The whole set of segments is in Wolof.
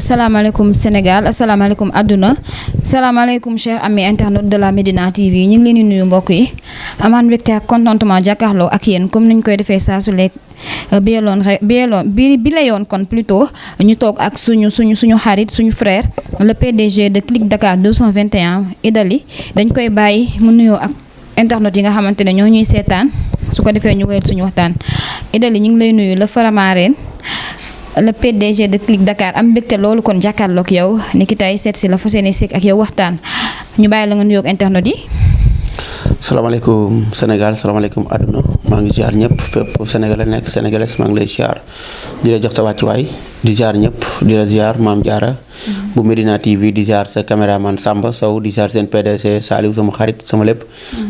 asalaamaaleykum Sénégal asalaamaaleykum àdduna asalaamaaleykum chers amis internautes de la Médina TV ñu ngi leen di nuyu mbokk yi amaan mbégte ak contentement jàkkaarloo ak yéen comme niñ koy defee saa su lekk bi la yoon kon plutôt ñu toog ak suñu xarit suñu frère le PDG de Click Dakar 221 Idali dañ koy bàyyi mu nuyoo ak internautes yi nga xamante ne ñoo ñuy seetaan su ko defee ñu wéyal suñu waxtaan Idali ñu ngi lay nuyu la Faramareen le PDG de Click Dakar am mbégte loolu kon jàkkaarloog yow ni ki tey seet si la fas yéene seeg ak yow waxtaan ñu bàyyi la nga nuyoog internet yi. salaamaaleykum Sénégal salaamaaleykum àdduna maa ngi ziar ñëpp fépp Sénégalais nekk sénégalais maa ngi lay ziar di la jox sa wàccuwaay di ziar ñëpp di la ziar Maam Diarra bu Médina TV di ziar sa caméraman Samba Sow di ziar seen PDC Saliou sama xarit sama lépp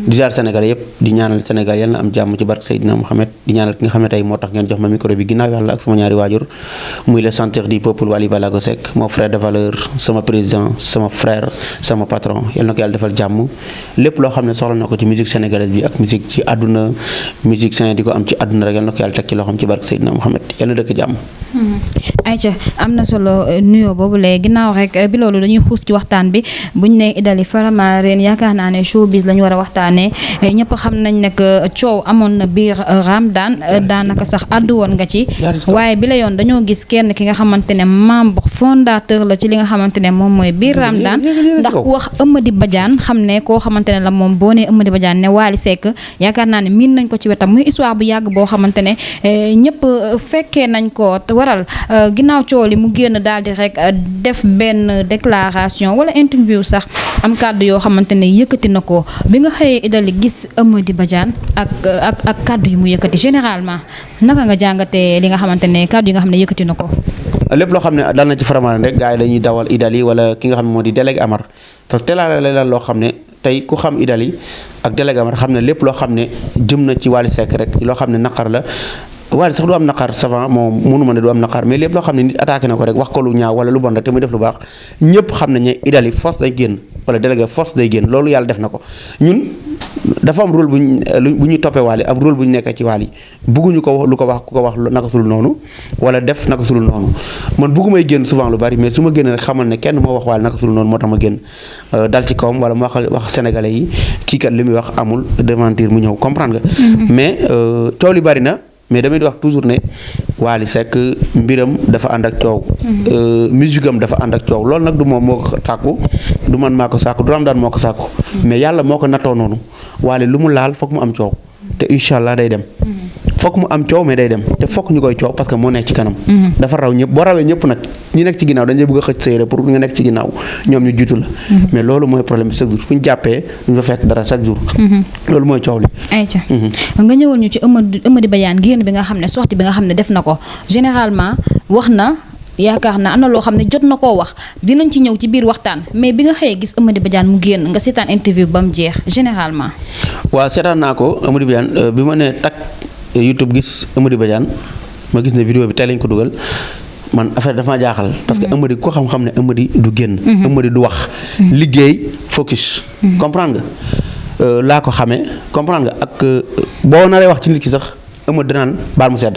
di ziar Sénégalais yëpp di ñaanal Sénégal yal na am jàmm ci barke Seydina Mohamed di ñaanal ki nga xam ne tey moo tax ngeen jox ma micro bi ginnaaw yàlla ak sama ñaari waajur muy le centre du peuple Wally Ballago Seck mon frère de valeur sama président sama frère sama patron yal na ko yàlla defal jàmm lépp loo xam ne soxla na ko ci musique sénégalaise bi ak musique ci àdduna musique sain di ko am ci àdduna rek yal na ko yàlla teg ci loo xam ci barke Seydina Mohamed yal na dëkk jàmm. Aïcha am na solo nuyoo boobu léegi ginnaaw rek bi loolu dañuy xuus ci waxtaan bi buñ ne Idali Faramareen yaakaar naa ne showbiz la ñu war a waxtaanee ñëpp xam nañ ne que coow amoon na biir Ramadane daanaka sax àddu woon nga ci waaye bi la yoon dañoo gis kenn ki nga xamante ne membre fondateur la ci li nga xamante ne moom mooy biir Ramadane ndax ku wax Eumeudi Badiane xam ne koo xamante ne la moom boo nee Eumeudi Badiane ne Wally Seck yaakaar naa ne miin nañ ko ci wetam muy histoire bu yàgg boo xamante ne ñëpp fekkee nañ ko waral ginnaaw coow li mu génn daal di rek def benn déclaration wala interview sax am kàddu yoo xamante ne yëkkati na ko bi nga xëyee Idali gis Eumeudi Badiane ak kàddu yi mu yëkkati généralement naka nga jàngatee li nga xamante ne kàddu yi nga xam ne yëkkati na ko. lépp loo xam ne dal na ci Faramareen rek gars yi dañuy dawal Idali wala ki nga xam ne moo di délégué Amar parce que teelaale loo xam ne tey ku xam Idali ak délégué Amar xam ne lépp loo xam ne jëm na ci Wally Seck rek loo xam ne naqar la. Wally sax du am naqar savant moom mënu ma ne du am naqar mais lépp loo xam ne nit attaqué na ko rek wax ko lu ñaaw wala lu bon rek te muy def lu baax ñëpp xam nañ ne Idali force day génn wala délégué force day génn loolu yàlla def na ko ñun dafa am rôle bu ñu toppee Wally am rôle bu ñu nekkee ci Wally bugguñu ko wax lu ko wax ku ko wax naka sulul noonu wala def naka sulul noonu man buggumay génn souvent lu bari mais su ma génn rek xamal ne kenn moo wax Wally naka sulul noonu moo tax ma génn dal ci kawam wala mu wax sénégalais yi kii kat li muy wax amul démentir mu ñëw comprendre nga mais coow li bari na mais damay di wax toujours ne Wally Seck mbiram dafa ànd ak coow musique am dafa ànd ak coow loolu nag du moom moo ko sàkku du man maa ko sàkku du Ramadane moo ko sàkku mais yàlla moo ko nattoo noonu Wally lu mu laal foog mu am coow te incha allah day dem foog mu am coow mais day dem te foog ñu koy coow parce que moo nekk ci kanam dafa raw ñëpp boo rawee ñëpp nag ñi nekk ci ginnaaw dañuy bëgg a xëcc séeré pour nga nekk ci ginnaaw ñoom ñu jiitu la mais loolu mooy problème bi chaque jour fu ñu jàppee duñu fa fekk dara chaque jour loolu mooy coow li ayca nga ñëwoon ñu ci Eumeudi Badiane génn bi nga xam ne sortie bi nga xam ne def na ko généralement wax na yaakaar naa am na loo xam ne jot na koo wax dinañ ci ñëw ci biir waxtaan mais bi nga xëyee gis Eumeudi Badiane mu génn nga seetaan interview ba mu jeex généralement waaw seetaan naa ko Eumeudi Badiane bi ma nee tak YouTube gis Eumeudi Badiane ma gis ne vidéo bi tey lañ ko dugal man affaire dafa ma jaaxal parce que Eumeudi ko xam-xam ne Eumeudi du génn Eumeudi du wax liggéey focus comprendre nga laa ko xamee comprendre nga ak boo naree wax ci nit ki sax Eumeudi danaan baal mu sedd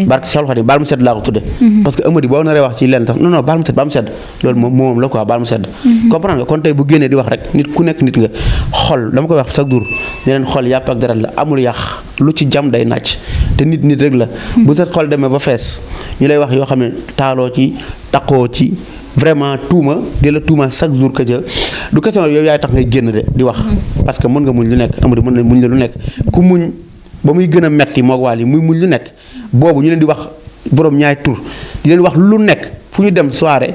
barke Seexul Xadiim baal mu sedd laa ko tudde parce que Eumeudi boo naree wax ci lenn tax non baal mu sedd loolu moom la quoi baal mu sedd comprendre nga kon tey bu génnee di wax rek nit ku nekk nit nga xol dama koy wax chaque jour ne leen xol yàpp ak deret la amul yàq lu ci jam day nàcc te nit rek la bu sa xol demee ba fees ñu lay wax yoo xam ne taaloo ci taqoo ci vraiment tuuma di la tuuma chaque jour que du question yow yaay tax ngay génn de di wax parce que mën nga muñ lu nekk Eumeudi mën na muñ la lu nekk ku muñ ba muy gën a metti moog Wally muy muñ lu nekk boobu ñu leen di wax borom ñaari tur di leen wax lu nekk fu ñu dem soirée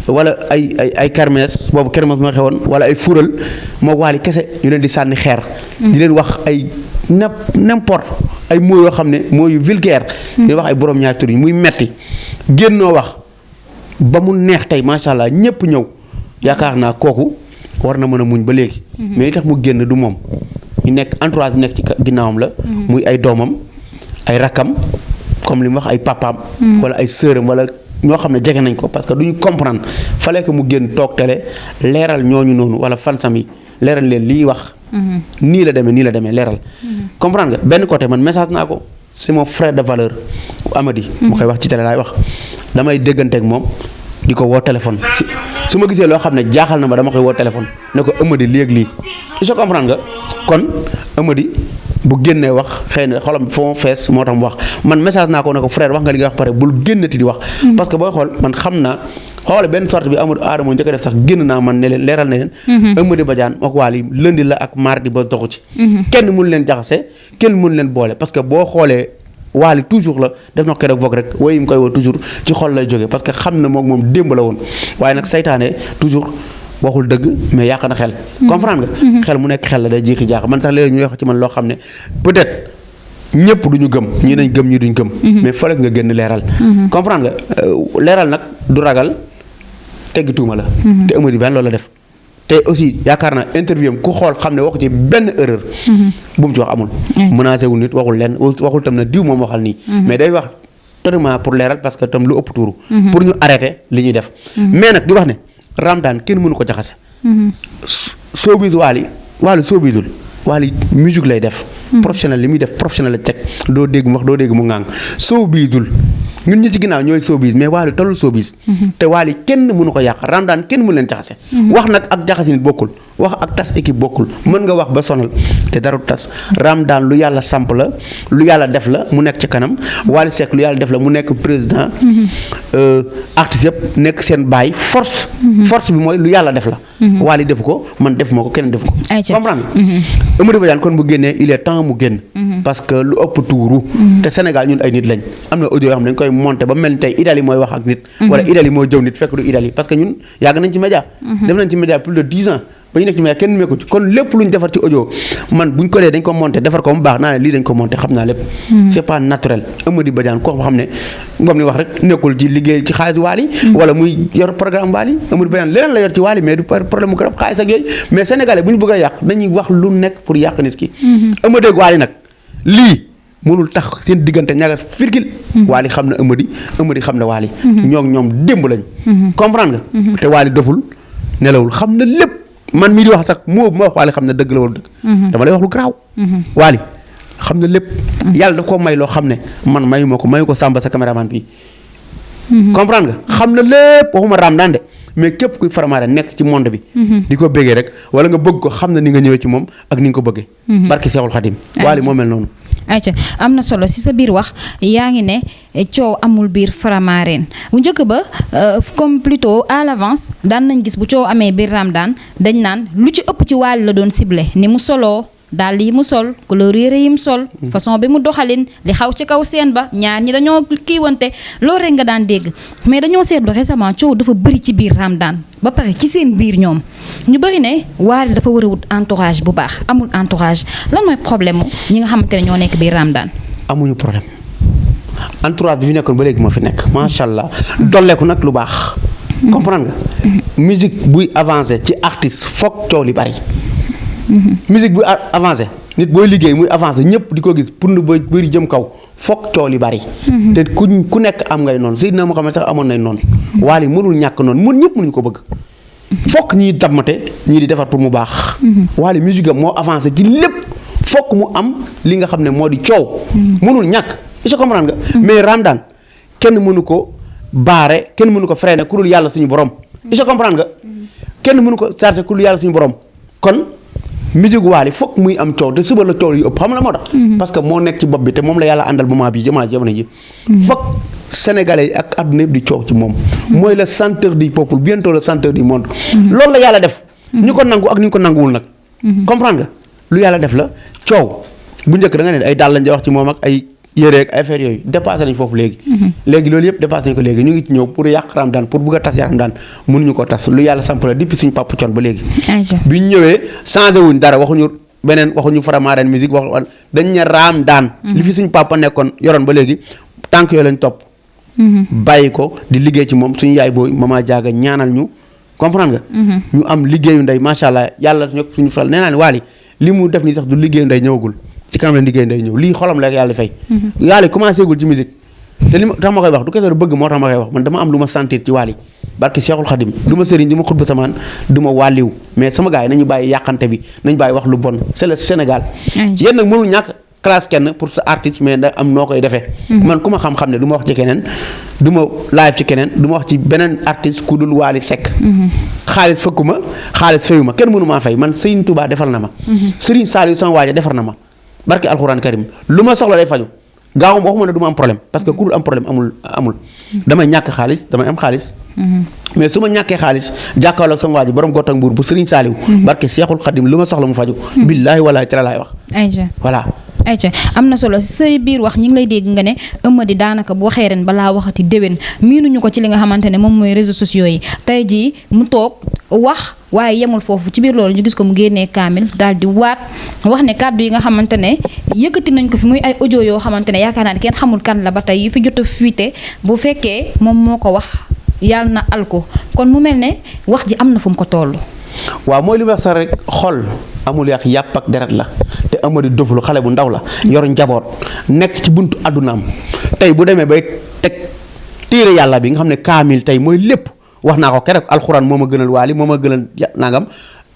wala ay kermesse boobu kermesse moo xewoon wala ay fural moog Wally kese ñu leen di sànni xeer di leen wax ay n'importe ay mots yoo xam ne mots yu vulgaire di leen wax ay borom ñaari tur yi muy metti génnoo wax ba mu neex tey macha allah ñëpp ñëw yaakaar naa kooku war na mën a muñ ba léegi mais li tax mu génn du moom ñu nekk entourage bi nekk ci ginnaawam la muy ay doomam ay rakkam comme li mu wax ay papaam wala ay sëram wala ñoo xam ne jege nañ ko parce que duñu comprendre fallait que mu génn toog télé leeral ñooñu noonu wala fansam yi leeral leen liy wax nii la demee leeral comprendre nga benn côté man message naa ko c'est mon frère de valeur Amady mu koy wax ci télé laay wax damay dégganteeg moom di ko woo téléphone su ma gisee loo xam ne jaaxal na ma dama koy woo téléphone ne ko Eumeudi léegi lii je comprendre nga kon Eumeudi bu génnee wax xëy na xolam foo fees moo tax mu wax man message naa ko ne ko frère wax nga li nga wax pare bul génnati di wax. parce que booy xool man xam naa xoole benn sorte bi Amadou Adamo njëkk a def sax génn naa man ne leen leeral na leen. Eumeudi Badiane ak Wally lundi la ak mardi ba doxu ci. kenn mënu leen jaxase kenn mënu leen boole parce que boo xoolee Wally toujours la def na ko keroog vogue rek woy yi mu koy woo toujours ci xol lay jógee parce que xam na moom démb la woon waaye nag saytaane toujours. waxul dëgg mais yàq na xel. comprendre nga. xel mu nekk xel la day jiixi jaax man sax léegi ñu wax ci man loo xam ne peut-être ñëpp duñu gëm ñii dañ gëm ñii duñ gëm. mais fële nga génn leeral. comprendre nga leeral nag du ragal teggi tuuma la. te Eumeudi Badiane loolu la def. te aussi yaakaar naa interview am ku xool xam ne waxu ci benn erreur. bu mu ci wax amul. menacé wul nit waxul lenn waxul tam na diw moom waxal nii. mais day wax totalement pour leeral parce que tam lu ëpp tuuru. pour ñu arrêter li ñuy def. mais nag di wax ne. Ramadane kenn mënu ko jaxase. showbiz Wally showbizul Wally musique lay def. professionnel li muy def professionnel la teg doo dégg mu wax doo dégg mu ŋàng showbizul ñun ñi ci ginnaaw ñooy showbiz mais Wally tollul showbiz. te Wally kenn mënu ko yàq Ramadane kenn mënu leen jaxase. wax nag ak jaxase nit bokkul wax ak tas équipe bokkul mën nga wax ba sonal te dara du tas Ramadane lu yàlla samp la lu yàlla def la mu nekk ci kanam Wally Seck lu yàlla def la mu nekk président artiste yëpp nekk seen baay force bi mooy lu yàlla def la Wally defu ko man def ma ko keneen defu ko comprendre Eumeudi Badiane kon bu génnee il est temps mu génn parce que lu ëpp tuuru te Sénégal ñun ay nit lañ am na audio yoo xam ne dañ koy monté ba mel ni tey Idali mooy wax ak nit wala Idali mooy jëw nit fekk du Idali parce que ñun yàgg nañ ci média def nañ ci média plus de 10 ans ba ñu nekk ci média kenn mekku ci kon lépp lu ñu defar ci audio man buñ ko dee dañ ko monté defar ko mu baax naa ne lii dañ ko monté xam naa lépp c'est pas naturel Eumeudi Badiane koo xam ne moom ni wax rek nekkul ci liggéey ci xaalis Wally wala muy yor programme Wally Eumeudi Badiane leneen la yor ci Wally mais du problème mu garab xaalis ak yooyu mais sénégalais bu ñu bëgg a yàq dañuy wax lu nekk pour yàq nit ki Eumeudi ak Wally nag lii mënul tax seen diggante ñaga firgil Wally xam na Eumeudi xam na Wally ñoom démb lañ comprendre nga te Wally doful nelawul xam na lépp man mii di wax sax moo bu ma wax Wally xam ne dëgg la wala dëgg dama lay wax lu garaaw Wally xam na lépp yàlla da koo may loo xam ne man mayu ko Samba sa caméraman bi comprendre nga xam na lépp waxuma Ramadane de mais képp kuy faramaare nekk ci monde bi di ko bëggee rek wala nga bëgg ko xam na ni nga ñëwee ci moom ak ni nga ko bëggee barki Seexul Xadim Wally moo mel noonu ayca am na solo si sa biir wax yaa ngi ne coow amul biir Faramareen bu njëkk ba comme plutôt à l'avance daan nañ gis bu coow amee biir Ramadane dañ naan lu ci ëpp ci Wally la doon ciblé ni mu soloo dàll yi mu sol couleur yére yi mu sol façon bi mu doxalin li xaw ci kaw seen ba ñaar ñi dañoo kiiwante loolu rek nga daan dégg mais dañoo seetlu récemment coow dafa bëri ci biir Ramadane ba pare ci seen biir ñoom ñu bëri ne Wally dafa war a wut entourage bu baax amul entourage lan mooy problème mu ñi nga xamante ne ñoo nekk biir Ramadane amuñu problème entourage bi fi nekkoon ba léegi moo fi nekk macha allah dolleeku nag lu baax comprendre nga musique buy avancé ci artiste foog coow li bari musique bu avancé nit booy liggéey muy avancé ñëpp di ko gis pour nu bëri jëm kaw foog coow li bari te ku nekk am ngay noonu Seydina Muhammad sax amoon nañ noonu Wally mënul ñàkk noonu mun ñëpp mënuñu ko bëgg foog ñii dammate ñii di defar pour mu baax Wally musique am moo avancé ci lépp foog mu am li nga xam ne moo di coow mënul ñàkk est-ce que comprendre nga mais Ramadane kenn mënu ko baare kenn mënu ko freiner ku dul yàlla suñu borom est-ce que comprendre nga kenn mënu ko charger ku dul yàlla suñu borom kon musique Wally foog muy am coow te suba la coow yu ëpp xam la moo tax parce que moo nekk ci bopp bi te moom la yàlla àndal moment bi jamono ji foog sénégalais yi ak adduna yëpp di coow ci moom mooy le centre du peuple bientôt le centre du monde loolu la yàlla def ñu ko nangu ak ñu ko nanguwul nag comprendre nga lu yàlla def la coow bu njëkk da nga ne ay daal lañ wax ci moom ak ay yére ak affaire yooyu dépassé nañ foofu léegi loolu yëpp dépassé nañ ko léegi ñu ngi ci ñëw pour yàq Ramadane pour bëgg a tas Ramadane mënuñu ko tas lu yàlla samp la depuis suñu papa Thione ba léegi bi ñu ñëwee changé wuñ dara waxuñu Faramareen musique wax dañ ne Ramadane li fi suñu papa nekkoon yoroon ba léegi tànk yooyu lañ topp bàyyi ko di liggéey ci moom suñu yaay booy mama jaaga ñaanal ñu comprendre nga ñu am liggéeyu ndey macha allah yàlla ñok suñu fal nee naa ne Wally li mu def nii sax du liggéeyu ndey ñëwagul ci kanam la liggéey ndey ñëw lii xolam la yàlla fay Wally commencé gul ci musique te li ma tax ma koy wax du kese bëgg moo tax ma koy wax man dama am lu ma sentir ci Wally barki Seexul Xadim du ma sëriñ du ma xutba samaan du ma wàlliw mais sama gars yi nañu bàyyi yàqante bi nañu bàyyi wax lu bon c'est le Sénégal yéen nag mënul ñàkk classe kenn pour sa artiste mais da am noo koy defee. man ku ma xam-xam ne du ma wax ci keneen du ma live ci keneen du ma wax ci beneen artiste ku dul Wally Seck. xaalis fëkku ma xaalis fayu ma kenn mënu maa fay man Serigne Touba defal na ma. Serigne Saliou sama waaja defar na ma barke alxuraan karim lu ma soxla day faju gaaw waxuma ne du ma am problème parce que ku dul am problème amul damay ñàkk xaalis damay am xaalis. mais su ma ñàkkee xaalis jàkkaarloog sama waa ji borom gott ak mbuur bu Serigne Saliou. barke Seexul Xadim lu ma soxla mu faju. billaahi wallaahi te la laay wax. ayca voilà. ayca am na solo say biir wax ñi ngi lay dégg nga ne Eumeudi daanaka bu waxee ren balaa waxati déwén miinuñu ko ci li nga xamante ne moom mooy réseaux sociaux yi tey jii mu toog wax waaye yemul foofu ci biir loolu ñu gis ko mu génnee kaamil daal di waat wax ne kàddu yi nga xamante ne yëkkati nañ ko fi muy ay audio yoo xamante ne yaakaar naa ne kenn xamul kan la ba tey yi fi jot a fuité bu fekkee moom moo ko wax yàlla na al ko kon mu mel ne wax ji am na fu mu ko toll. waaw mooy li ma wax sax rek xol amul yàpp ak deret la te Eumeudi doful xale bu ndaw la yor njaboot nekk ci buntu addunaam tey bu demee bay teg téere yàlla bi nga xam ne kaamil tey mooy lépp wax naa ko keroog alxuraan moo ma gënal Wally moo ma gënal nangam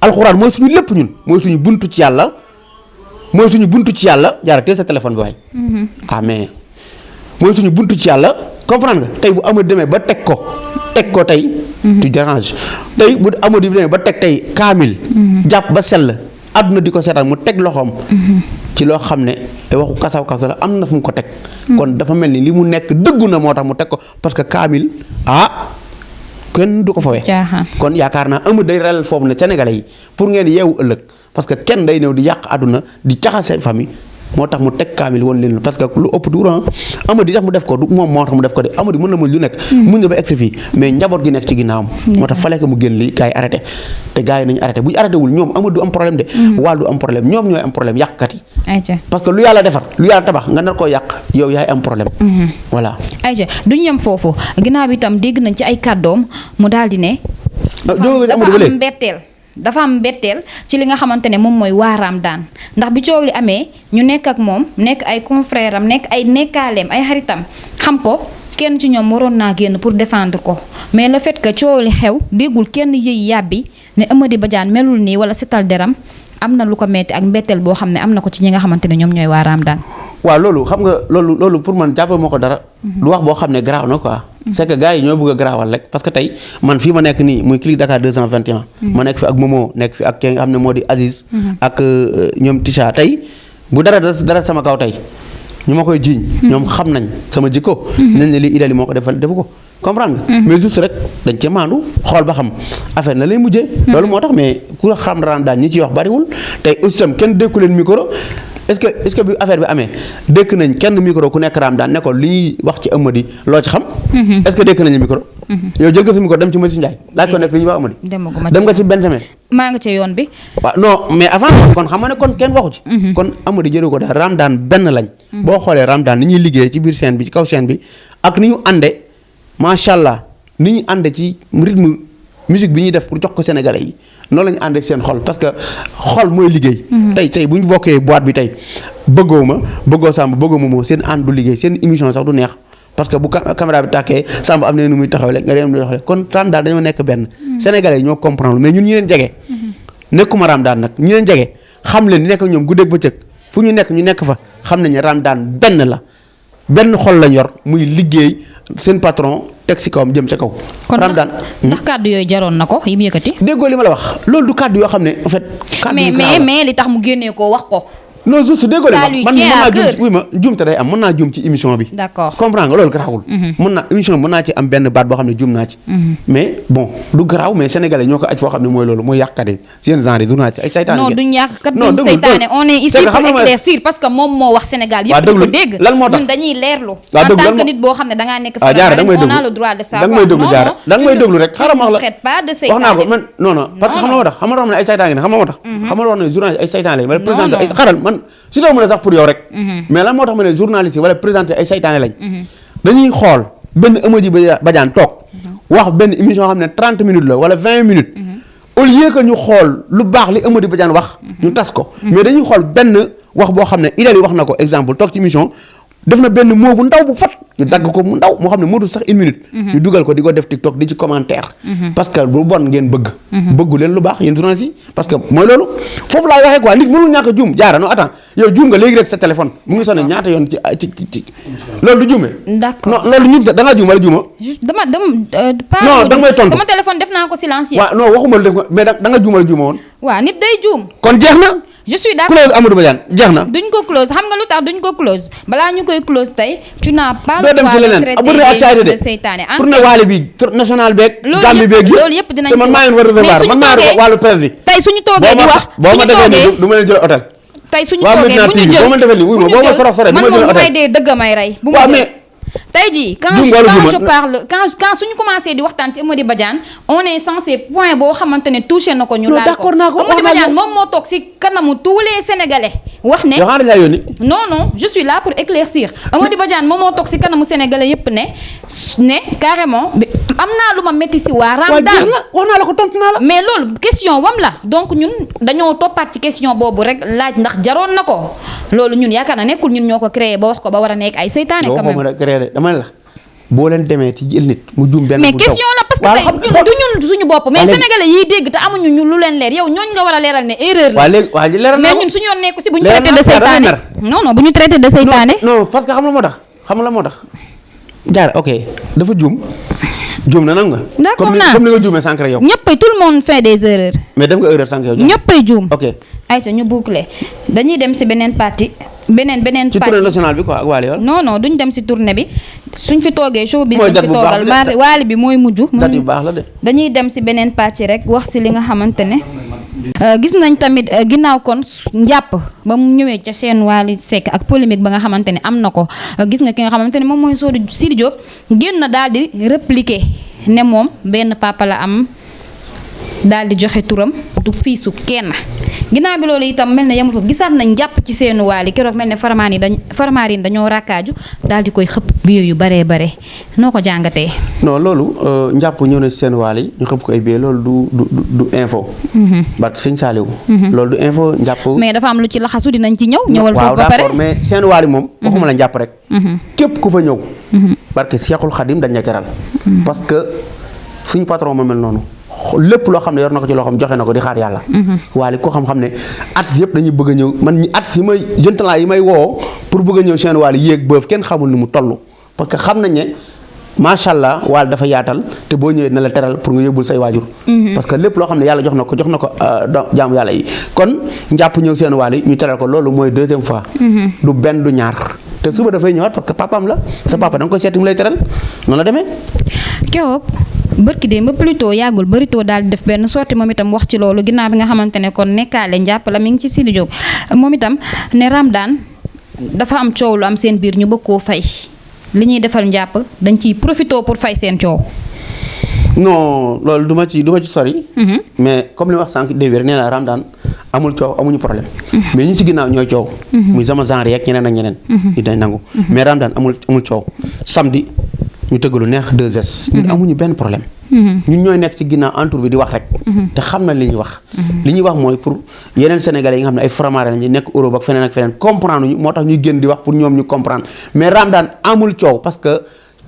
alxuraan mooy suñu lépp ñun mooy suñu buntu ci yàlla jaara teel sa téléphone bi waay. mais mooy suñu buntu ci yàlla comprendre nga tey bu Eumeudi demee ba teg ko tey. tu dérange tey bu Eumeudi demee ba teg tey kaamil. jàpp ba sell àdduna di ko seetaan mu teg loxoom. ci loo xam ne waxu kasaw la am na fu mu ko teg. kon dafa mel ni li mu nekk dëggu na moo tax mu teg ko parce que kaamil kenn du ko fawee. kon yaakaar naa Eumeudi day relal foofu ne Sénégalais yi pour ngeen yeewu ëllëg parce que kenn day ñëw di yàq àdduna di caxase famille. moo tax mu teg kaamil woon leen parce que lu ëpp tuuran Eumeudi tax mu def ko du moom moo tax mu def ko de Eumeudi mën na muñ lu nekk muñ na ba egsi fii mais njaboot gi nekk ci ginnaawam moo tax fallait que mu génn lii gars yi arrêté te gars yi nañu arrêté bu ñu arrêté wul ñoom Eumeudi du am problème de Wally du am problème ñoom ñooy am problème yàqkat yi parce que lu yàlla defar lu yàlla tabax nga nar koo yàq yow yaay am problème voilà ayca duñu yem foofu ginnaaw bi itam dégg nañ ci ay kàddoom mu daal di ne dafa am mbetteel ci li nga xamante ne moom mooy waa Ramadane ndax bi coow li amee ñu nekk ak moom nekk ay confrère am nekk ay nekkaaleem ay xaritam xam ko kenn ci ñoom waroon naa génn pour défendre ko mais le fait que coow li xew déggul kenn yëy yàbbi ne Eumeudi Badiane melul nii wala setal deram am na lu ko metti ak mbetteel boo xam ne am na ko ci ñi nga xamante ne ñoom ñooy waa Ramadane. waaw loolu xam nga loolu pour man jàppe moo ko dara. lu wax boo xam ne garaaw na quoi. c'est que gars yi ñoo bëgg a garaawal rek parce que tey man fii ma nekk nii muy Click Dakar 221. ma nekk fi ak Momo nekk fi ak ki nga xam ne moo di Aziz. ak ñoom Tisha tey bu dara sama kaw tey ñu ma koy jiiñ. ñoom xam nañ sama jikko. nañ ne lii Idali moo ko defal defu ko comprendre nga. mais juste rek dañ cee maandu xool ba xam affaire na lay mujjee. loolu moo tax mais ku xam Ramadane ñi ciy wax bariwul tey aussi tam kenn dékku leen micro. est-ce que bi affaire bi amee dékk nañ kenn micro ku nekk Ramadane ne ko li ñuy wax ci Eumeudi loo ci xam. est-ce que dékk nañu micro. yow jël nga sa micro dem ci Monsieur Ndiaye laaj ko nekk li ñuy wax Eumeudi. dem nga ci Benjamin. maa nga ca yoon bi. waaw non mais avant kon xam nga ne kon kenn waxu ci. kon Eumeudi jëlee ko daal Ramadane benn lañ. boo xoolee Ramadane ni ñuy liggéey ci biir scène bi ci kaw scène bi ak ni ñu ànde macha allah ni ñu ànde ci rythme musique bi ñuy def pour jox ko Sénégalais yi. noonu la ñu ànd ak seen xol parce que xol mooy liggéey. tey bu ñu bokkee boîte bi tey bëggoo Samba bëggoo Momo seen ànd du liggéey seen émission sax du neex parce que bu caméra bi tàkkee Samba am na nu muy taxawale nga dem nu muy taxawale kon Ramadane dañoo nekk benn. Sénégalais ñoo comprendre mais ñun ñi leen jege. nekkuma Ramadane nag ñi leen jege xam leen nekk ñoom guddeeg bëccëg fu ñu nekk fa xam nañ ne Ramadane benn la benn xol lañ yor muy liggéey seen patron. teg si kawam jëm ca kaw. kon ndax kàddu yooyu jaroon na ko yi mu yëkkati. déggoo li ma la wax loolu du kàddu yoo xam ne en fait. kàddu yu mais li tax mu génnee ko wax ko. non juste déggoo li man mën naa juum juum te day am mën naa juum ci émission bi. d'accord comprendre nga loolu garaawul. émission mën naa ci am benn baat boo xam ne juum naa ci. mais bon du garaaw mais sénégalais ñoo ko aj foo xam ne mooy loolu mooy yàqkat yi seen genre yi journaliste ay saytaane. non duñ yàqkat duñ saytaane on est ici pour éclaircir parce que moom moo wax Sénégal yëpp di ko dégg. lan moo tax ñun dañuy leerlu. en tant que nit boo xam ne dangaa nekk on a le droit de savoir. da nga may déglu rek xaaral ma wax la pas de saytaane. wax naa ko man non parce que xam nga moo tax xam nga loo xam ne ay saytaane nga xam nga moo tax xam nga loo xam ne journaliste ay saytaane lañ wala présenté ay xaaral man si doo mën a sax pour yow rek mais lan moo tax ma ne journaliste yi wala présenté ay saytaane lañ dañuy xool benn Eumeudi Badiane toog wax benn émission xam ne 30 minutes la wala 20 minutes au lieu que ñu xool lu baax li Eumeudi Badiane wax ñu tas ko mais dañuy xool benn wax boo xam ne Idali wax na ko exemple toog ci émission def na benn mot bu ndaw bu fat ñu dagg ko mu ndaw moo xam ne moo dul sax une minute. ñu dugal ko di ko def TikTok di ci commentaire. parce que bu bon ngeen bëgg. bëggu leen lu baax yéen journaliste yi parce que mooy loolu foofu laay waxee quoi nit mënul ñàkk a juum jaara non attends yow juum nga léegi rek sa téléphone mu ngi sonné ñaata yoon ci loolu du juume. d'accord non loolu ñu da ngaa juum wala juuma. juste dama pas. non da nga may tontu sama téléphone def naa ko silencieux. waaw non waxuma lu def ko mais da nga juum wala juuma woon. waaw nit day juum. kon jeex na. je suis d'accord close Amadou Badiane jeex na. duñ ko close xam nga lu tax duñ ko close balaa ñu koy close tey tu n'as pas doo le dem droit ci de leneen bu dee traiter actualité de de seytaane. pour ne waale bi national beeg. Gambie beeg loolu yëpp dinañ te man maa ngi war a recevoir man maa ngi wàllu presse bi. tey suñu toogee di wax boo ma defee nii du ma leen jël hôtel. tey suñu toogee bu ñu jël boo ma defee nii wuy ma boo ma sorox sore du ma man jël moom bu may hôtel. dee dëgg may rey. bu ma jël tey jii quand je parle quand suñu commencé di waxtaan ci Amady Badiane on est censé point boo xamante ne touché na ko ñu laal ko Amady Badiane moom moo toog si kanamu tous les sénégalais wax ne yoo xam ne laa yónni non je suis là pour éclaircir Amady Badiane moom moo toog si kanamu sénégalais yépp ne carrément am naa lu ma métti si waa Ramadane wax naa la ko tontu naa la mais loolu question wam la donc ñun dañoo toppaat ci question boobu rek laaj ndax jaroon na ko loolu ñun yaakaar na nekkul ñun ñoo ko créé ba wax ko ba war a nekk ay seytaane quand même dama la boo leen demee ci jël nit mu juum benn mais question la parce que tey ñun du ñun suñu bopp mais sénégalais yiy dégg te amuñu ñu lu leen leer yow ñooñ nga war a leeral ne erreur la waa léegi leeral mais ñun suñu yoon nekku si bu ñu traité de seytaane non bu ñu traité de seytaane non parce que xam la moo tax jaar ok dafa juum na nag nga d'accord naa comme ni nga juumee sànq rek yow ñëppay tout le monde fait des erreurs mais def nga erreur sànq yow ñëppay juum ok ayca ñu boucler dañuy dem si beneen partie beneen ci tournée nationale bi quoi ak Waly wala non duñ dem si tournée bi suñ fi toogee showbiz mooy lañ fi toogal Waly bi mooy mujj date yu baax la de dañuy dem si beneen partie rek wax si li nga xamante ne gis nañ tamit ginnaaw kon njàpp ba mu ñëwee ca chaîne Waly Seck ak polémique ba nga xamante ne am na ko gis nga ki nga xamante ne moom mooy Sidi Diop génn daal di répliquer ne moom benn papa la am daal di joxe turam du fiisu kenn ginnaaw bi loolu itam mel na yemul foofu gisaat nañ jàpp ci seenu Waly keroog mel ne Faramareen dañoo rakkaaju daal di koy xëpp billet yu baree bare noo ko jàngatee. non loolu njàpp ñëw na ci seen Waly ñu xëpp ko ay billet loolu du info. bat sëñ Saliou. loolu du info njàpp. mais dafa am lu ci laxasu dinañ ci ñëw. ñëwal foofu ba pare waaw d'accord mais seen Waly moom. waxuma la njàpp rek. képp ku fa ñëw. parce que Cheikhul Khadim dañ la teral. parce que suñu patron ma mel noonu. lépp loo xam ne yor na ko ci loo xam joxe na ko di xaar yàlla. Waly ko xam-xam ne artistes yëpp dañuy bëgg a ñëw man ñi artistes yi may jeune talent yi may woo pour bëgg a ñëw seen Waly yéeg bëf kenn xamul ni mu toll parce que xam nañ ne macha allah Waly dafa yaatal te boo ñëwee na la teral pour nga yóbbul say waajur. parce que lépp loo xam ne yàlla jox na ko jaamu yàlla yi kon njàpp ñëw seen Waly ñu teral ko loolu mooy deuxième fois. du benn du ñaar te suba dafay ñëwaat parce que papaam la sa papa da nga koy seeti mu lay teral noonu la demee. keroog bërki de ba plutôt yàggul bëritoo daal di def benn sorti moom itam wax ci loolu ginnaaw bi nga xamante ne kon nekkaale njàpp la mi ngi ci Sidi Diop moom itam ne Ramadane dafa am coow lu am seen biir ñu bëgg koo fay li ñuy defal njàpp dañ ciy profité pour fay seen coow. non loolu du ma ci sori. mais comme li wax sànq début rek nee naa Ramadane amul coow amuñu problème. mais ñi ci ginnaaw ñooy coow. muy sama genre yeeg ñeneen ak ñeneen. ñu dañ nangu. mais Ramadane amul coow samedi. ñu tëgg lu neex 2S. ñun amuñu benn problème. ñun ñooy nekk ci ginnaaw entour bi di wax rek. te xam na li ñuy wax. li ñuy wax mooy pour yeneen sénégalais yi nga xam ne ay Faramareen lañu nekk Europe ak feneen comprendre ñu moo tax ñuy génn di wax pour ñoom ñu comprendre mais Ramadane amul coow parce que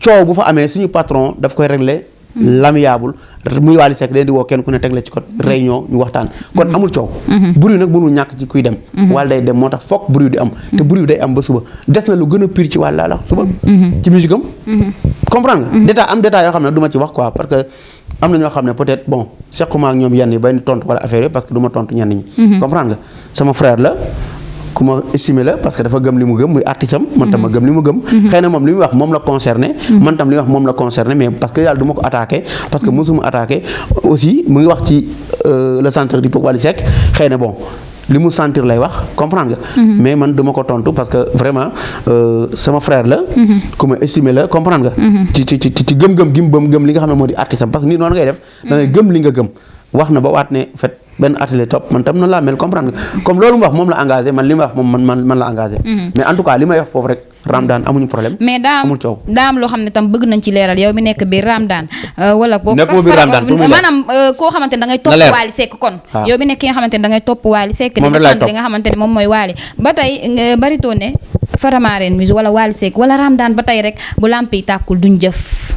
coow bu fa amee suñu patron daf koy régler. l'amiable muy Waly Seck leen di woo kenn ku ne teg la ci code réunion ñu waxtaan kon amul coow. bruit nag mënul ñàkk ci kuy dem. Waly day dem moo tax foog bruit di am. te bruit day am ba suba des na lu gën a pire ci Waly laa la suba. ci musique am. comprendre nga. détail yoo xam ne du ma ci wax quoi parce que am na ñoo xam ne peut-être bon sequma ak ñoom yenn yi bay tontu wala affaire yi parce que du ma tontu ñenn ñi. comprendre nga sama frère la. ku ma estimé la parce que dafa gëm li mu gëm muy artiste am man tam ma gëm li mu gëm xëy na moom li muy wax moom la concerné man tam li muy wax moom la concerné mais parce que yàlla du ma ko attaqué parce que mosuma attaqué aussi mu ngi wax ci le centre du peuple Waly Seck xëy na bon li mu sentir lay wax comprendre nga mais man du ma ko tontu parce que vraiment sama frère la ku ma estimé la comprendre nga ci gëm-gëm gi mu gëm li nga xam ne moo di artiste am parce que nii noonu ngay def da ngay gëm li nga gëm wax na ba waat ne fait benn artiste topp man tam noonu laa mel comprendre nga comme loolu mu wax moom la engagé man li ma wax moom man la engagé mais en tout cas li may wax foofu rek Ramadane amuñu problème mais amul coow daa am loo xam ne tam bëgg nañ ci leeral yow mi nekk biir Ramadane wala boog sax maanaam koo xamante ne da ngay topp Waly Seck kon yow mi nekk ki nga xamante ne da ngay topp Waly Seck di nga xam li nga xamante ne moom mooy Waly ba tey baritoo ne Faramareen musique wala Wally Seck wala Ramdan ba tey rek bu làmp yi tàkkul duñ jëf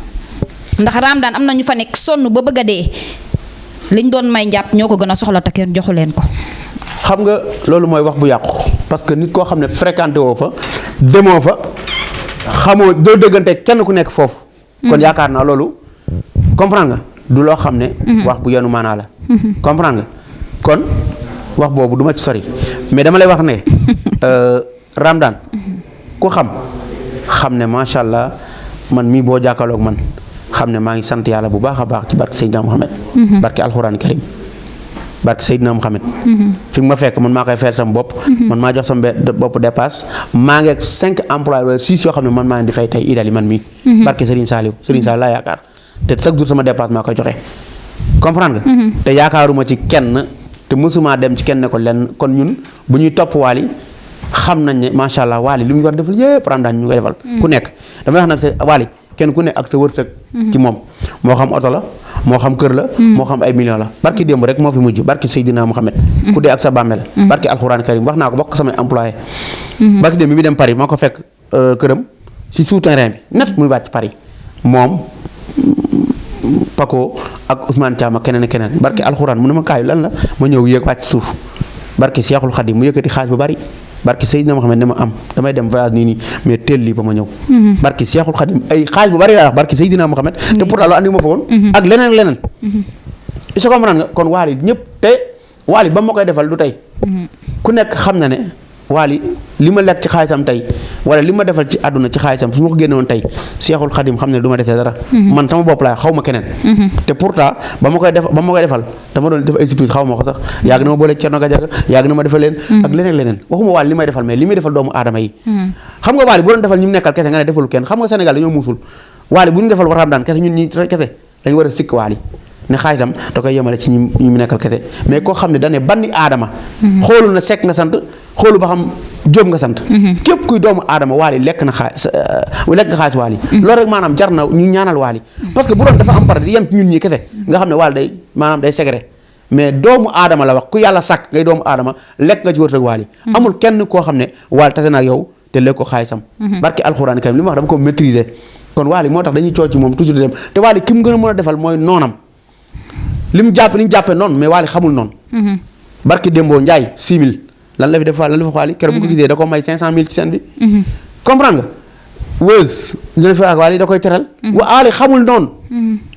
ndax Ramdan am na ñu fa nekk sonn ba bëgg a dee liñ doon may njàpp ñoo ko gën a soxla te kenn joxu leen ko. xam nga loolu mooy wax bu yàqu parce que nit koo xam ne fréquenté woo fa demoo fa xamoo doo dëggante kenn ku nekk foofu. kon yaakaar naa loolu comprendre nga du loo xam ne. wax bu yenu maanaa la. comprendre nga kon wax boobu du ma ci sori mais dama lay wax ne Ramdan ku xam ne macha allah man mii boo jàkkaarloog man xam ne maa ngi sant yàlla bu baax a baax ci barke Seydina Mohamed. barke alxuraan karim barke Seydina Mohamed. fi ma fekk man maa koy fayal sama bopp. man maa jox sama bopp dépasse maa ngi ak 5 emplois wala 6 yoo xam ne man maa ngi di fay tey idali man mii. barke Serigne Saliou laa yaakaar te chaque jour sama dépasse maa koy joxe. comprendre nga. te yaakaaruma ci kenn te mësuma dem ci kenn ne ko lenn kon ñun bu ñuy topp Wally xam nañ ne macha allah Wally li mu war a defal yëpp Ramdan ñu koy defal. ku nekk damay wax nag Wally kenn ku ne ak te wërtëg ci moom moo xam oto la moo xam kër la moo xam ay millions la barki démb rek moo fi mujj barki Seydina Mohamed ku dee ak sa bàmmeel barki alxuraan karim wax naa ko bokk samay employé barki démb bi mu dem Paris maa ko fekk këram si souterrain bi net muy wàcc Paris moom Paco ak Ousmane Thiam ak keneen ak keneen barki alxuraan mu ne ma kaayu lan la ma ñëw yéeg wàcc suuf barki Seexul Xadim mu yëkkati xaalis bu bari barki Seydina Mohamed ne ma am damay dem voyage nii mais teel lii ba ma ñëw. barki Seexul Xadim ay xaalis bu bari laa wax barki Seydina Mohamed. te pourtant loolu andi ma fa woon. ak leneen leneen. est-ce que comprendre nga kon Wally ñëpp te Wally ba ma koy defal du tey. ku nekk xam na ne Wally li ma lekk ci xaalisam tey wala li ma defal ci àdduna ci xaalisam su ma ko génnewoon tey Seexul Xadim xam ne du ma desee dara. man sama bopp laa xaw ma keneen. te pourtant ba ma koy defal dama doon def ay surprise xaw ma ko sax yàgg na ma boole Cerno Gajaga yàgg na ma defal leen. ak leneen waxuma Wally li may defal mais li muy defal doomu aadama yi. xam nga Wally bu doon defal ñi mu nekkal kese nga ne defalu kenn xam nga Sénégal dañoo muusul Wally bu ñu defal Ramdan kese ñun ñi kese dañu war a sikk Wally ne xaalisam da koy yemale ci ñi mu nekkal kese mais koo xam ne dañ ne banni aadama. xoolul na Seck nga sant xoolu ba xam Jóob nga sant. képp kuy doomu aadama Wally lekk nga xaalis Wally. loolu rek maanaam jar na ñu ñaanal Wally parce que bu doon dafa am pare di yem ci ñun ñi kese nga xam ne Wally day maanaam day secret mais doomu aadama la wax ku yàlla sàkk ngay doomu aadama lekk nga ci wërsëg Wally amul kenn koo xam ne Wally tase na ak yow te lekk ko xaalisam. barki alxuraan karim li ma wax dama ko maîtriser kon Wally moo tax dañuy coow ci moom toujours di dem te Wally ki mu gën a mën a defal mooy noonam li mu jàppee noonu mais Wally xamul noonu. barki Dembo Ndiaye 6000 lan la fi def Wally keroog bu ko gisee da ko may 500000 ci seen bi. comprendre nga Weuz ñu ne fi ak Wally da koy teral. Wally xamul noonu.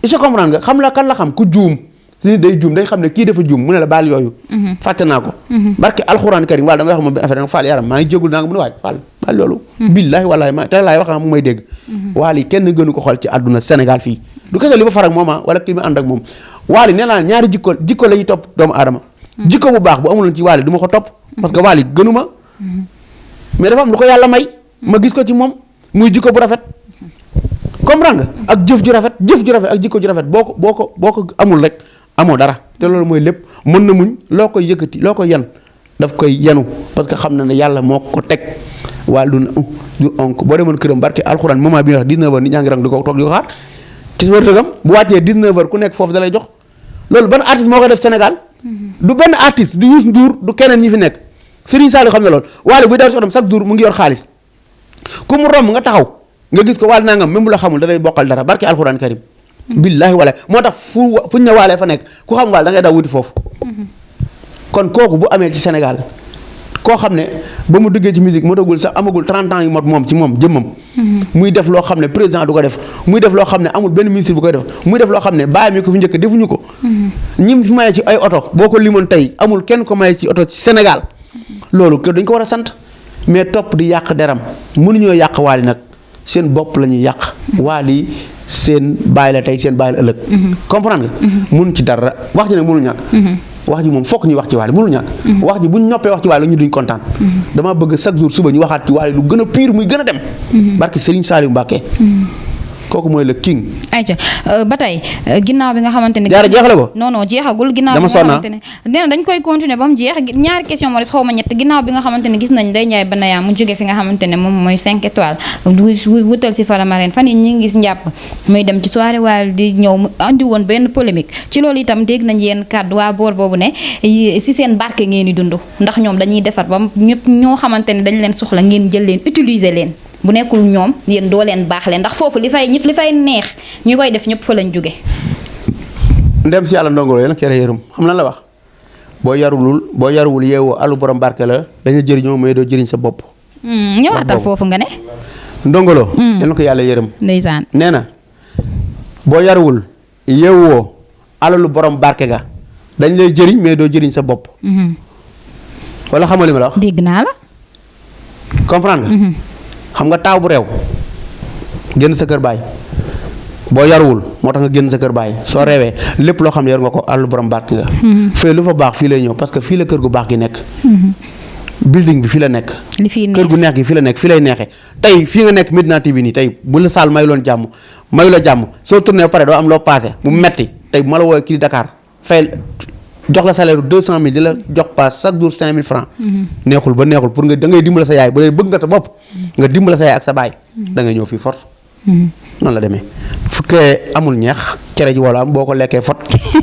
est-ce que comprendre nga xam la kan la xam ku juum li day juum day xam ne kii dafa juum mu ne la baal yooyu. fàtte naa ko. barki alxuraan karim Wally damay wax moom benn affaire Fall yaram maa ngi jégul naa nga mu ne waaj Fall baal loolu. billaahi wallaahi tey laay wax mu may dégg. Wally kenn gënu ko xool ci àdduna Sénégal fii du kese li ma far ak moom wala kii ma ànd ak moom Wally nee naa ñaari jikko la ñuy topp doomu aadama jikko bu baax bu amuloon ci Wally du ma ko topp parce que Wally gënuma mais dafa am lu ko yàlla may ma gis ko ci moom muy jikko bu rafet comprendre nga ak jëf ju rafet ak jikko ju rafet boo ko amul rek amoo dara te loolu mooy lépp mën na muñ loo koy yëkkati loo koy yan daf koy yenu parce que xam na ne yàlla moo ko teg Wally du onk boo demoon këram barke alxuraan moment bi nga wax 19h nit ñaa ngi rang di ko toog di ko xaar ci wërtëgam bu wàccee 19h ku nekk foofu da lay jox loolu ban artiste moo ko def Sénégal du benn artiste du Youssou Ndour du keneen ñi fi nekk Serigne Saliou xam ne loolu Wally buy daw si otom chaque jour mu ngi yor xaalis ku mu romb nga taxaw nga gis ko Wally nangam même bu la xamul dafay bokkal dara barke alxuraan karim billaahi wala moo tax fuñ ne Wally fa nekk ku xam Wally da ngay daw wuti foofu kon kooku bu amee ci Sénégal koo xam ne ba mu duggee ci musique mu dagul sax amagul 30 ans yu mot moom ci moom jëmmam muy def loo xam ne président du ko def muy def loo xam ne amul benn ministre bu koy def muy def loo xam ne bàyyi mi ko fi njëkk defuñu ko ñim fi maye ci ay oto boo ko limoon tey amul kenn ko maye ci oto ci Sénégal loolu ko dañ ko war a sant mais topp di yàq deram mënuñoo yàq Wally nag seen bopp la ñuy yàq Wally seen bàyyi la tey seen bàyyi la ëllëg comprendre nga mënu ci dara wax ji nag mënul ñàkk wax ji moom fokk ñuy wax ci Wally mënul ñàkk wax ji buñ noppee wax ci Wally ñu duñ kontaan dama bëgg chaque jour suba ñu waxaat ci Wally lu gën a pire muy gën a dem barki Serigne Saliou Mbacké kooku mooy le king. ayca ba tey ginnaaw bi nga xamante ne. jaara jeexale ko. non non jeexagul ginnaaw bi nga xamante ne. nee na dañ koy continuer ba mu jeex ñaari question moo des xaw ma ñett ginnaaw bi nga xamante ne gis nañ Ndeye Ndiaye Banaya mu jóge fi nga xamante ne moom mooy 5 étoiles wutal si Faramareen fan yi ñi ngi gis njàpp muy dem ci soirée Wally di ñëw mu andi woon benn polémique ci loolu itam dégg nañ yéen kàddu waa boor boobu ne si seen barke ngeen di dund ndax ñoom dañuy defar ba ñëpp ñoo xamante ne dañ leen soxla ngeen jël leen utiliser leen bu nekkul ñoom yéen doo leen baax leen ndax foofu li fay neex ñu koy def ñëpp fa lañ jóge. ndem si yàlla ndongolo yéen a kere yërëm xam lan la wax boo yaruwul yeewoo alu borom barke la dañu jëriñoo mais doo jëriñ sa bopp. ñëwaatal foofu nga ne. ndongolo. yal na ko yàlla yërëm. ndeysaan nee na boo yaruwul yeewoo alalu borom barke ga dañ lay jëriñ mais doo jëriñ sa bopp. wala xamal li ma la wax. dégg naa la. comprendre nga. xam nga taaw bu réew génn sa kër baay boo yaruwul moo tax nga génn sa kër baay soo reewee lépp loo xam ne yor nga ko àllu borom barke nga. fee lu fa baax fii lay ñëw parce que fii la kër gu baax gi nekk. building bi fii la nekk. li fii neex kër gu neex gi fii la nekk fii lay neexee tey fii nga nekk Medina TV nii tey bu la saal mayu la jàmm soo tourné ba pare doo am loo passé mu metti tey bu ma la woowee kii Dakar fay jox la salaire 200 000 di la jox paas chaque jour 5 000 francs neexul ba neexul pour nga da ngay dimbala sa yaay ba bëgg nga sa bopp nga dimbala sa yaay ak sa baay da ngay ñëw fii fort noonu la demee fukkee amul ñeex cere ji wala am boo ko lekkee fot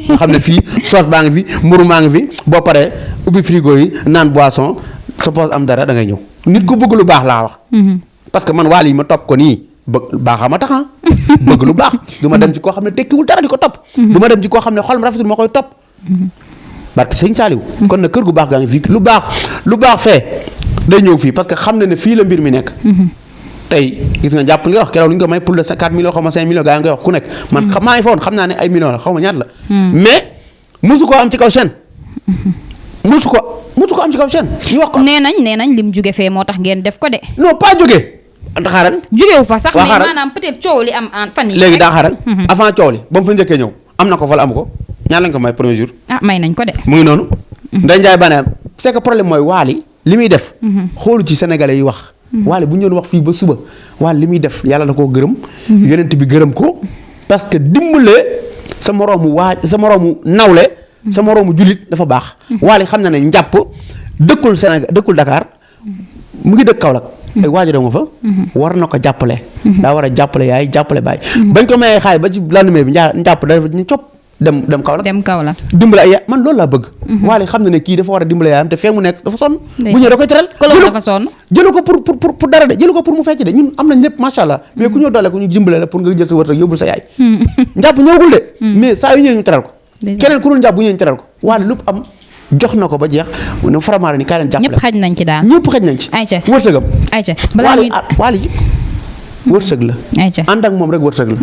nga xam ne fii soos baa ngi fi mburu maa ngi fi boo paree ubbi frigo yi naan boisson sa poos am dara da ngay ñëw nit ku bëgg lu baax laa wax parce que man Wally yi ma topp ko nii bëgg baaxama taxa bëgg lu baax du ma dem ci koo xam ne tekkiwul dara di ko topp du ma dem ci koo xam ne xolam rafetul ma koy topp barke sëñ Saliou kon na kër gu baax gaa ngi fii lu baax fee day ñëw fii parce que xam na ne fii la mbir mi nekk tey gis nga jàpp nga wax keroog lu ñu ko may pour le 4 millions xaw ma 5 millions gaa yi nga wax ku nekk man maa ngi fa woon xam naa ne ay millions la xaw ma ñaata la mais mosu koo am ci kaw chaîne mosu ko am ci kaw chaîne ñu wax ko nee nañ lim jóge fee moo tax ngeen def ko de non pas jóge xaaral jógewu fa sax mais maanaam peut-être coow li am en fan yi léegi daa xaaral avant coow li ba mu fa njëkkee ñëw am na ko fa la amu ko ñaan lañ ko may premier jour may nañ ko de mu ngi noonu Ndeye Ndiaye Banaya c'est que problème mooy Wally li muy def xoolu ci sénégalais yi wax Wally bu ñu doon wax fii ba suba Wally li muy def yàlla da koo gërëm yonent bi gërëm ko parce que dimbalee sa moroomu nawle sa moroomu jullit dafa baax Wally xam na ne njàpp dëkkul Sénégal dëkkul Dakar mu ngi dëkk Kaolack ay waajur nga fa war na ko jàppale daa war a jàppale yaay jàppale baay bañ ko mayee xaay ba ci lendemain bi njàpp da ñu cop dem Kaolack dimbale ay man loolu laa bëgg Wally xam na ne kii dafa war a dimbale yaayam te fee mu nekk dafa sonn bu ñëw da koy teral jëlu ko pour dara de jëlu ko pour mu fecc de ñun am nañ lépp macha allah mais ku ñëw doole ko ñu dimbale la pour nga jël sa wërsëg yóbbul sa yaay njàpp ñëwagul de mais saa yu ñëwee ñu teral ko keneen ku dul njàpp bu ñëwee ñu teral ko Wally lépp am jox na ko ba jeex ne Faramareen ni kaay leen jàppale ñëpp xaj nañ ci daal ñëpp xaj nañ ci ayca wërsëgam ayca Wally wërsëg la ayca ànd ak moom rek wërsëg la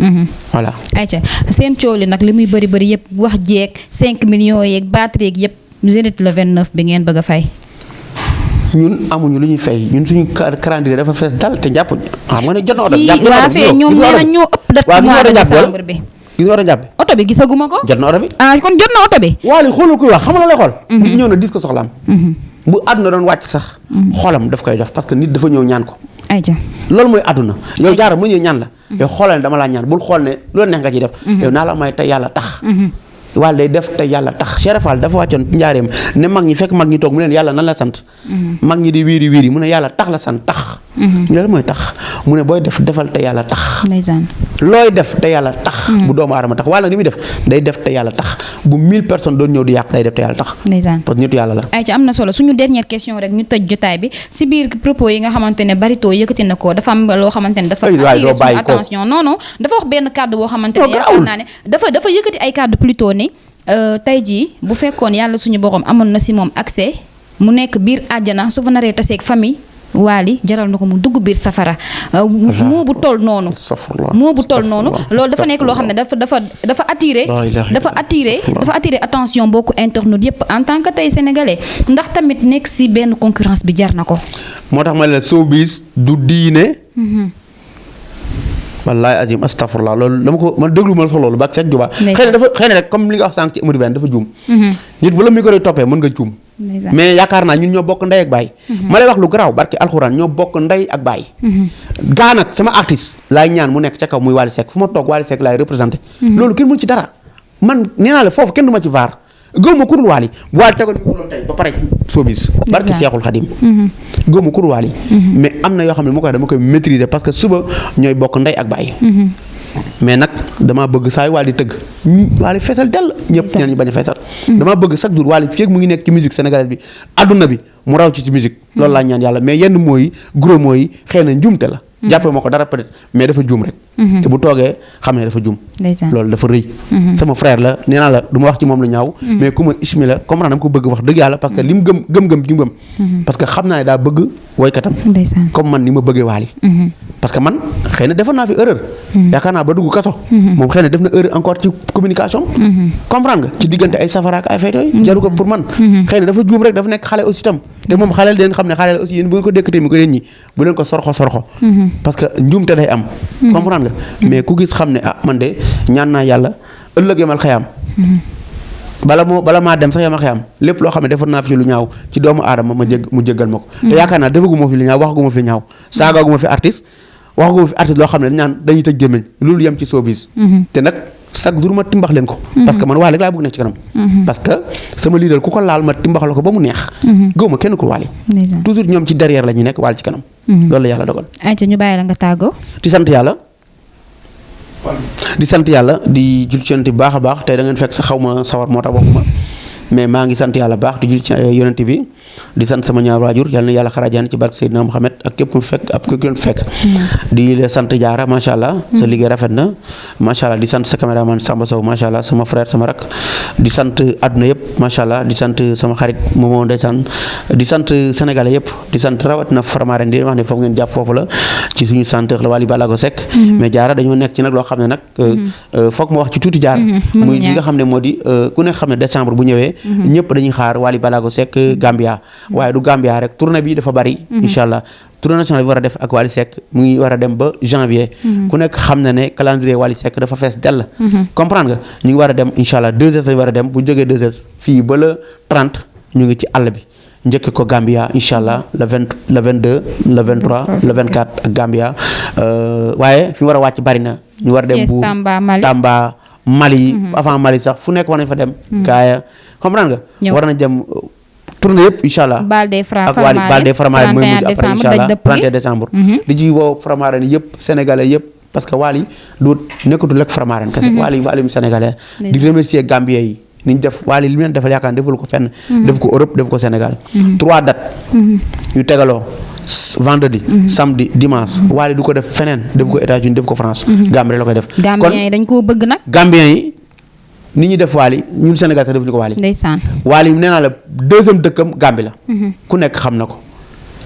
voilà ayca seen coow li nag li muy bëri yëpp wax jeeg 5 millions yeeg batterie yeeg yëpp Zénith le 29 bi ngeen bëgg a fay ñun amuñu lu ñuy fay ñun suñu calendrier dafa fees dal te jàppuñ xam nga ne jot na oto waa fee ñoom nee na ñoo ëpp date mois de décembre bi gis nga war a jàppe oto bi gisaguma ko jot na oto bi kon jot na oto bi Wally xoolul kuy wax xam nga lay xool bu ñëw na dis ko soxlaam bu àdduna doon wàcc sax xoolam daf koy def parce que nit dafa ñëw ñaan ko ayca loolu mooy àdduna yow jaara mu ñëw ñaan la yow xoolal ne dama laa ñaan bul xool ne loolu neex nga ci def yow naa la may te yàlla tax Wally day def te yàlla tax Cheikh Fall dafa wàccoon njaareem ne mag ñi fekk mag ñi toog mu leen yàlla nan la sant mag ñi di wiiri mu ne yàlla tax la sant tax ñu loolu mooy tax mu ne booy def defal te yàlla tax ndeysaan looy def te yàlla tax bu doomu aadama tax Wally ni muy def day def te yàlla tax bu 1000 personnes doon ñëw di yàq day def te yàlla tax ndeysaan parce que nitu yàlla la ayca am na solo suñu dernière question rek ñu tëj jotaay bi si biir propos yi nga xamante ne Barito yëkkati na ko dafa am loo xamante ne dafa attiré suñu attention non dafa wax benn kàddu boo xamante ne yaakaar naa ne dafa yëkkati ay kàddu plutôt ni tey jii bu fekkoon yàlla suñu borom amoon na si moom accès mu nekk biir àjjana su fa naree taseeg famille Wally jaral na ko mu dugg biir safara moo bu toll noonu loolu dafa nekk loo xam ne dafa attiré attention bokku internet yëpp en tant que tey sénégalais ndax tamit nekk si benn concurrence bi jar na ko moo tax ma la showbiz du diine wallaay azim astafurlah loolu dama ko man déglu ma la sax loolu ba Cheikh Juba xëy na rek comme li nga wax sànq ci Amadou Ben dafa juum nit bu la micro yi toppee mën nga juum mais yaakaar naa ñun ñoo bokk ndey ak baay. ma lay wax lu garaaw barki alxuraan ñoo bokk ndey ak baay. gaa nag sama artiste laay ñaan mu nekk ca kaw muy Wally Seck fu ma toog Wally Seck laay représenté. loolu kenn mënu ci dara man nee naa la foofu kenn du ma ci vaar gëwuma kurul Wally bu Wally tegoon mi tey ba pare showbiz barki Seexul Xadim gëwuma kurul Wally mais am na yoo xam ne moo koy dama koy maîtriser parce que suba ñooy bokk ndey ak baay. mais nag damaa bëgg saa yu Wally tëgg Wally feesal dell ñëpp ñeneen ñi bañ a feesal damaa bëgg chaque jour Wally fii mu ngi nekk ci musique sénégalaise bi adduna bi mu raw ci musique loolu laa ñaan yàlla mais yenn mooy gros mooy xëy na njuumte la jàppee ma ko dara peut-être mais dafa juum rek te bu toogee xam ne dafa juum loolu dafa rëy sama frère la nee naa la du ma wax ci moom lu ñaaw mais ku ma ismi la comprendre dama ko bëgg wax dëgg yàlla parce que li mu gëm bi mu gëm parce que xam naa ne daa bëgg woykatam comme man ni ma bëggee Wally parce que man xëy na defoon naa fi erreur yaakaar naa ba dugg kaso moom xëy na def na erreur encore ci communication comprendre nga ci diggante ay safara ak ay fayto yi jaru ko pour man xëy na dafa juum rek dafa nekk xale aussi tam te moom xaleel den xam ne xaleel aussi yéen bu ngeen ko dékkatee mi ko leen ñi bu leen ko sorxo parce que njuumte day am comprendre nga mais ku gis xam ne ah man de ñaan naa yàlla ëllëg yamal xayaam bala maa dem sax yamal xayaam lépp loo xam ne defoon naa fi lu ñaaw ci doomu aadama mu jéggal ma ko te yaakaar naa defaguma fi lu ñaaw waxaguma fi lu ñaaw saagaguma fi artiste loo xam ne dañ naan dañuy tëj gémmiñ loolu yem ci showbiz te nag chaque jour ma timbax leen ko parce que man Wally rek laa bëgg nekk ci kanam parce que sama leader ku ko laal ma timbax la ko ba mu neex gëw ma kenn ko Wally toujours ñoom ci derrière la ñuy nekk Wally ci kanam loolu la yàlla dogal ayca ñu bàyyi la nga tàggoo di sant yàlla di jul ci yonent bi baax a baax tey da ngeen fekk xaw ma sawar moo tax bokkuma mais maa ngi sant yàlla baax di jul ci yonent bi di sant sama ñaar waajur yàlla na yàlla xarajaan ci barke Seydina Mohamed ak képp ku fekk ak ku leen fekk di la sant Diarra macha allah sa liggéey rafet na macha allah di sant sa caméraman Samba Sow macha allah sama frère sama rak di sant àdduna yëpp macha allah di sant sama xarit Momo ndeysaan di sant sénégalais yëpp di sant rawat na Faramaren di wax ne foofu ngeen jàpp foofu la ci suñu centre la Wally Ballago Seck mais Diarra dañoo nekk ci nag loo xam ne nag foog ma wax ci tuuti Diarra muy li nga xam ne moo di ku ne xam ne décembre bu ñëwee ñëpp dañuy xaar Wally Ballago Seck Gambia waaye du Gambia rek tournée bi dafa bari incha allah tournée nationale bi war a def ak Wally Seck mu ngi war a dem ba janvier ku nekk xam na ne calendrier Wally Seck dafa fees dell comprendre nga ñu ngi war a dem incha allah 2h lañu war a dem bu jógee 2h fii ba le 30 ñu ngi ci àll bi njëkk ko Gambia incha allah le 22 le 23 le 24 ak Gambia waaye fi mu war a wàcc bari na ñu war a dem bu Tamba Mali avant Mali sax fu nekk war nañ fa dem gaaya comprendre nga war nañ dem tournée yëpp incha allah ak Wally Balde Faramaren mooy mujj après incha allah 31 décembre di ci woo Faramaren yëpp sénégalais yëpp parce que Wally du nekkatul rek Faramaren kese Wally mu sénégalais di remercier Gambien yi ni ñu def Wally li mu leen defal yaakaar defal ko fenn def ko Europe def ko Sénégal 3 dates yu tegaloo vendredi samedi dimanche Wally du ko def feneen def ko États-Unis def ko France Gambie la koy def Gambien yi dañ koo bëgg nag Gambien yi ni ñuy def Wally ñun Sénégal sax defuñu ko Wally ndeysaan Wally nee naa la deuxième dëkkam Gambie la ku nekk xam na ko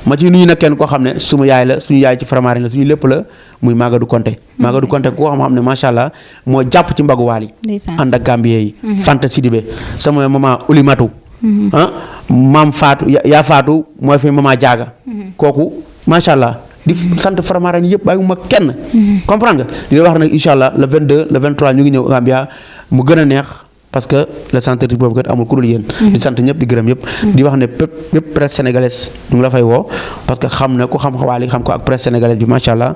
ma ci nuyu nag kenn koo xam ne suñu yaay la suñu yaay ci Faramaren la suñu lépp la muy Magadou Konté Magadou Konté ku ko xam ne macha allah moo jàpp ci mbagu Wally ànd ak Gambien yi Fanta Sidibé sama maman Oulimatou maam Fatou yaa Fatou mooy fi maman Diaga kooku macha allah di sant Faramaren yëpp bàyyiwuma kenn comprendre nga di wax nag incha allah le 22 le 23 ñu ngi ñëw Gambia mu gën a neex parce que le centre du boobu kat amul ku dul yéen di sant ñëpp di gërëm yëpp di wax ne bépp presse sénégalaise ñu ngi la fay woo parce que xam na ku xam Wally xam ko ak presse sénégalaise bi macha allah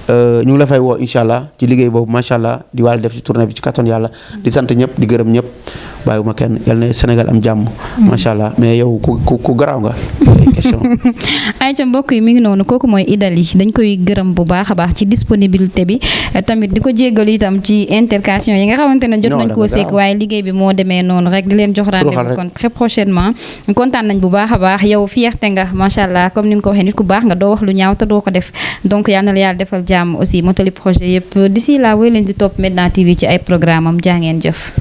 ñu ngi la fay woo incha allah ci liggéey boobu macha allah di Wally def ci tournée bi ci kattan yàlla di sant ñëpp di gërëm ñëpp bàyyiwuma kenn yal na Sénégal am jàmm macha allah mais yow ku garaaw nga question ay ca mbokk yi mi ngi noonu kooku mooy Idali dañ koy gërëm bu baax a baax ci disponibilité bi tamit di ko jéggalu itam ci intercation yi nga xamante ne jot nañ koo seek waaye liggéey bi moo demee noonu rek di leen jox rendez-vous kon très prochainement kontaan nañ bu baax a baax yow fierté nga macha allah comme ni nga ko waxee nit ku baax nga doo wax lu ñaaw te doo ko def donc yal na la yàlla defal jàmm aussi motali projet yëpp d'ici là wooy leen di topp Medina TV ci ay programme am jaa ngeen jëf